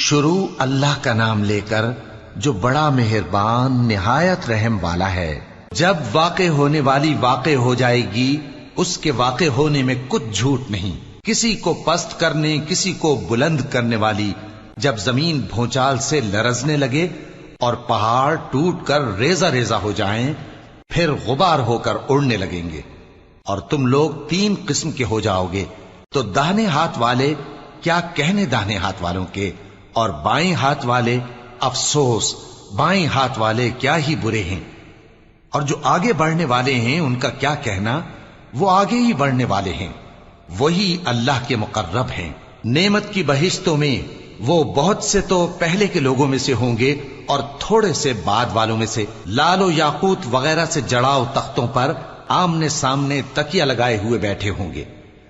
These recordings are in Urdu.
شروع اللہ کا نام لے کر جو بڑا مہربان نہایت رحم والا ہے۔ جب واقع ہونے والی واقع ہو جائے گی، اس کے واقع ہونے میں کچھ جھوٹ نہیں، کسی کو پست کرنے کسی کو بلند کرنے والی۔ جب زمین بھونچال سے لرزنے لگے اور پہاڑ ٹوٹ کر ریزہ ریزہ ہو جائیں، پھر غبار ہو کر اڑنے لگیں گے، اور تم لوگ 3 قسم کے ہو جاؤ گے، تو داہنے ہاتھ والے کیا کہنے داہنے ہاتھ والوں کے، اور بائیں ہاتھ والے افسوس بائیں ہاتھ والے کیا ہی برے ہیں، اور جو آگے بڑھنے والے ہیں ان کا کیا کہنا، وہ آگے ہی بڑھنے والے ہیں، وہی اللہ کے مقرب ہیں۔ نعمت کی بہشتوں میں وہ بہت سے تو پہلے کے لوگوں میں سے ہوں گے اور تھوڑے سے بعد والوں میں سے، لال و یاقوت وغیرہ سے جڑاؤ تختوں پر آمنے سامنے تکیہ لگائے ہوئے بیٹھے ہوں گے۔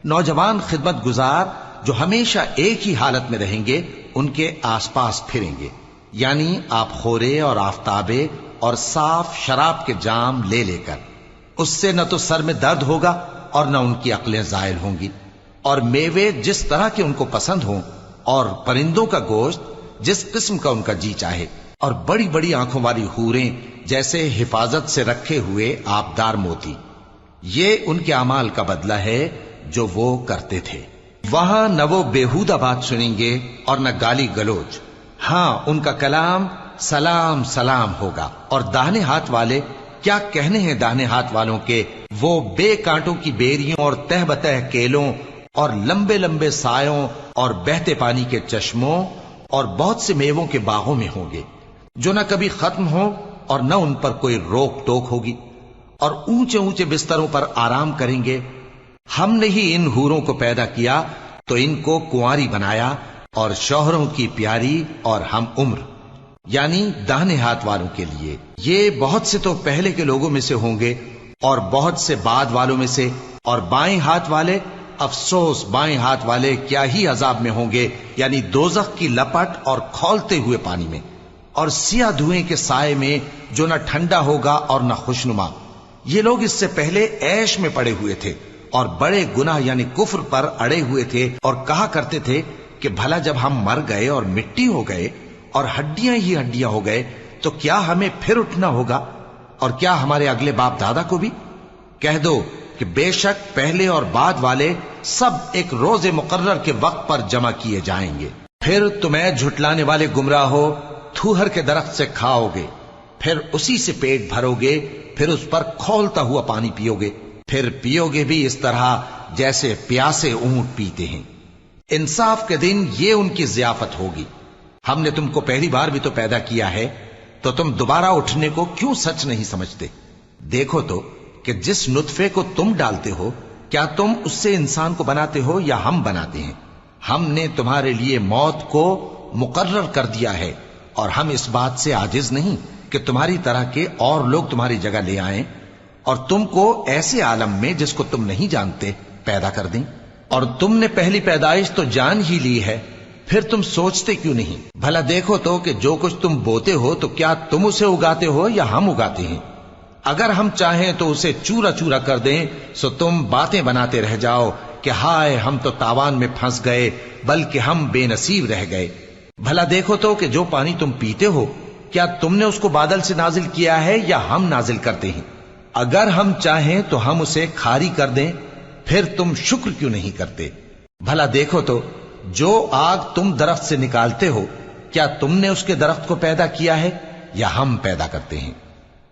نوجوان خدمت گزار جو ہمیشہ ایک ہی حالت میں رہیں گے ان کے آس پاس پھریں گے، یعنی آپ خورے اور آفتابے اور صاف شراب کے جام لے لے کر۔ اس سے نہ تو سر میں درد ہوگا اور نہ ان کی عقلیں زائل ہوں گی، اور میوے جس طرح کے ان کو پسند ہوں، اور پرندوں کا گوشت جس قسم کا ان کا جی چاہے، اور بڑی بڑی آنکھوں والی حوریں جیسے حفاظت سے رکھے ہوئے آبدار موتی۔ یہ ان کے اعمال کا بدلہ ہے جو وہ کرتے تھے۔ وہاں نہ وہ بیہودہ بات سنیں گے اور نہ گالی گلوچ، ہاں ان کا کلام سلام سلام ہوگا۔ اور داہنے ہاتھ والے کیا کہنے ہیں داہنے ہاتھ والوں کے، وہ بے کانٹوں کی بیریوں اور تہ بتہ کیلوں اور لمبے لمبے سایوں اور بہتے پانی کے چشموں اور بہت سے میووں کے باغوں میں ہوں گے، جو نہ کبھی ختم ہوں اور نہ ان پر کوئی روک ٹوک ہوگی، اور اونچے اونچے بستروں پر آرام کریں گے۔ ہم نے ہی ان حوروں کو پیدا کیا تو ان کو کنواری بنایا، اور شوہروں کی پیاری اور ہم عمر، یعنی داہنے ہاتھ والوں کے لیے۔ یہ بہت سے تو پہلے کے لوگوں میں سے ہوں گے اور بہت سے بعد والوں میں سے، اور بائیں ہاتھ والے افسوس بائیں ہاتھ والے کیا ہی عذاب میں ہوں گے، یعنی دوزخ کی لپٹ اور کھولتے ہوئے پانی میں، اور سیاہ دھوئیں کے سائے میں جو نہ ٹھنڈا ہوگا اور نہ خوشنما۔ یہ لوگ اس سے پہلے عیش میں پڑے ہوئے تھے اور بڑے گناہ یعنی کفر پر اڑے ہوئے تھے، اور کہا کرتے تھے کہ بھلا جب ہم مر گئے اور مٹی ہو گئے اور ہڈیاں ہی ہڈیاں ہو گئے تو کیا ہمیں پھر اٹھنا ہوگا، اور کیا ہمارے اگلے باپ دادا کو بھی؟ کہہ دو کہ بے شک پہلے اور بعد والے سب ایک روز مقرر کے وقت پر جمع کیے جائیں گے۔ پھر تمہیں جھٹلانے والے گمراہ ہو تھوہر کے درخت سے کھاؤ گے، پھر اسی سے پیٹ بھرو گے، پھر اس پر کھولتا ہوا پانی پیو گے، پھر پیو گے بھی اس طرح جیسے پیاسے اونٹ پیتے ہیں۔ انصاف کے دن یہ ان کی ضیافت ہوگی۔ ہم نے تم کو پہلی بار بھی تو پیدا کیا ہے، تو تم دوبارہ اٹھنے کو کیوں سچ نہیں سمجھتے؟ دیکھو تو کہ جس نطفے کو تم ڈالتے ہو، کیا تم اس سے انسان کو بناتے ہو یا ہم بناتے ہیں؟ ہم نے تمہارے لیے موت کو مقرر کر دیا ہے، اور ہم اس بات سے عاجز نہیں کہ تمہاری طرح کے اور لوگ تمہاری جگہ لے آئیں اور تم کو ایسے عالم میں جس کو تم نہیں جانتے پیدا کر دیں۔ اور تم نے پہلی پیدائش تو جان ہی لی ہے، پھر تم سوچتے کیوں نہیں؟ بھلا دیکھو تو کہ جو کچھ تم بوتے ہو تو کیا تم اسے اگاتے ہو یا ہم اگاتے ہیں؟ اگر ہم چاہیں تو اسے چورا چورا کر دیں، سو تم باتیں بناتے رہ جاؤ کہ ہائے ہم تو تاوان میں پھنس گئے، بلکہ ہم بے نصیب رہ گئے۔ بھلا دیکھو تو کہ جو پانی تم پیتے ہو کیا تم نے اس کو بادل سے نازل کیا ہے یا ہم نازل کرتے ہیں؟ اگر ہم چاہیں تو ہم اسے کھاری کر دیں، پھر تم شکر کیوں نہیں کرتے؟ بھلا دیکھو تو جو آگ تم درخت سے نکالتے ہو کیا تم نے اس کے درخت کو پیدا کیا ہے یا ہم پیدا کرتے ہیں؟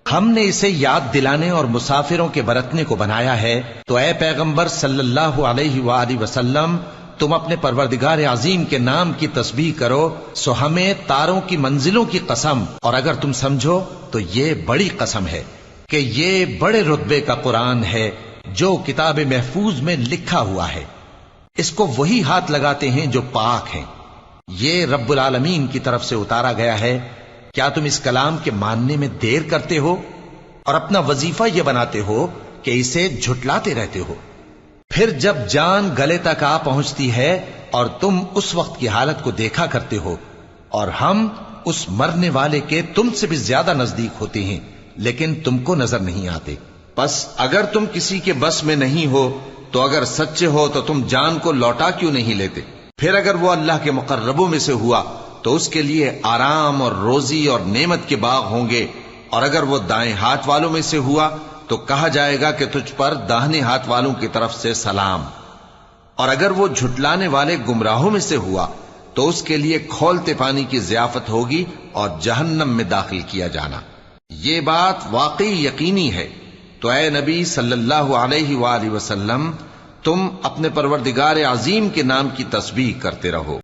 ہم نے اسے یاد دلانے اور مسافروں کے برتنے کو بنایا ہے، تو اے پیغمبر صلی اللہ علیہ وآلہ وسلم تم اپنے پروردگار عظیم کے نام کی تسبیح کرو، سو ہمیں تاروں کی منزلوں کی قسم، اور اگر تم سمجھو تو یہ بڑی قسم ہے کہ یہ بڑے رتبے کا قرآن ہے جو کتاب محفوظ میں لکھا ہوا ہے، اس کو وہی ہاتھ لگاتے ہیں جو پاک ہیں، یہ رب العالمین کی طرف سے اتارا گیا ہے۔ کیا تم اس کلام کے ماننے میں دیر کرتے ہو اور اپنا وظیفہ یہ بناتے ہو کہ اسے جھٹلاتے رہتے ہو؟ پھر جب جان گلے تک آ پہنچتی ہے اور تم اس وقت کی حالت کو دیکھا کرتے ہو، اور ہم اس مرنے والے کے تم سے بھی زیادہ نزدیک ہوتے ہیں لیکن تم کو نظر نہیں آتے۔ بس اگر تم کسی کے بس میں نہیں ہو تو اگر سچے ہو تو تم جان کو لوٹا کیوں نہیں لیتے؟ پھر اگر وہ اللہ کے مقربوں میں سے ہوا تو اس کے لیے آرام اور روزی اور نعمت کے باغ ہوں گے، اور اگر وہ دائیں ہاتھ والوں میں سے ہوا تو کہا جائے گا کہ تجھ پر داہنے ہاتھ والوں کی طرف سے سلام، اور اگر وہ جھٹلانے والے گمراہوں میں سے ہوا تو اس کے لیے کھولتے پانی کی ضیافت ہوگی اور جہنم میں داخل کیا جانا۔ یہ بات واقعی یقینی ہے، تو اے نبی صلی اللہ علیہ وآلہ وسلم، تم اپنے پروردگار عظیم کے نام کی تسبیح کرتے رہو۔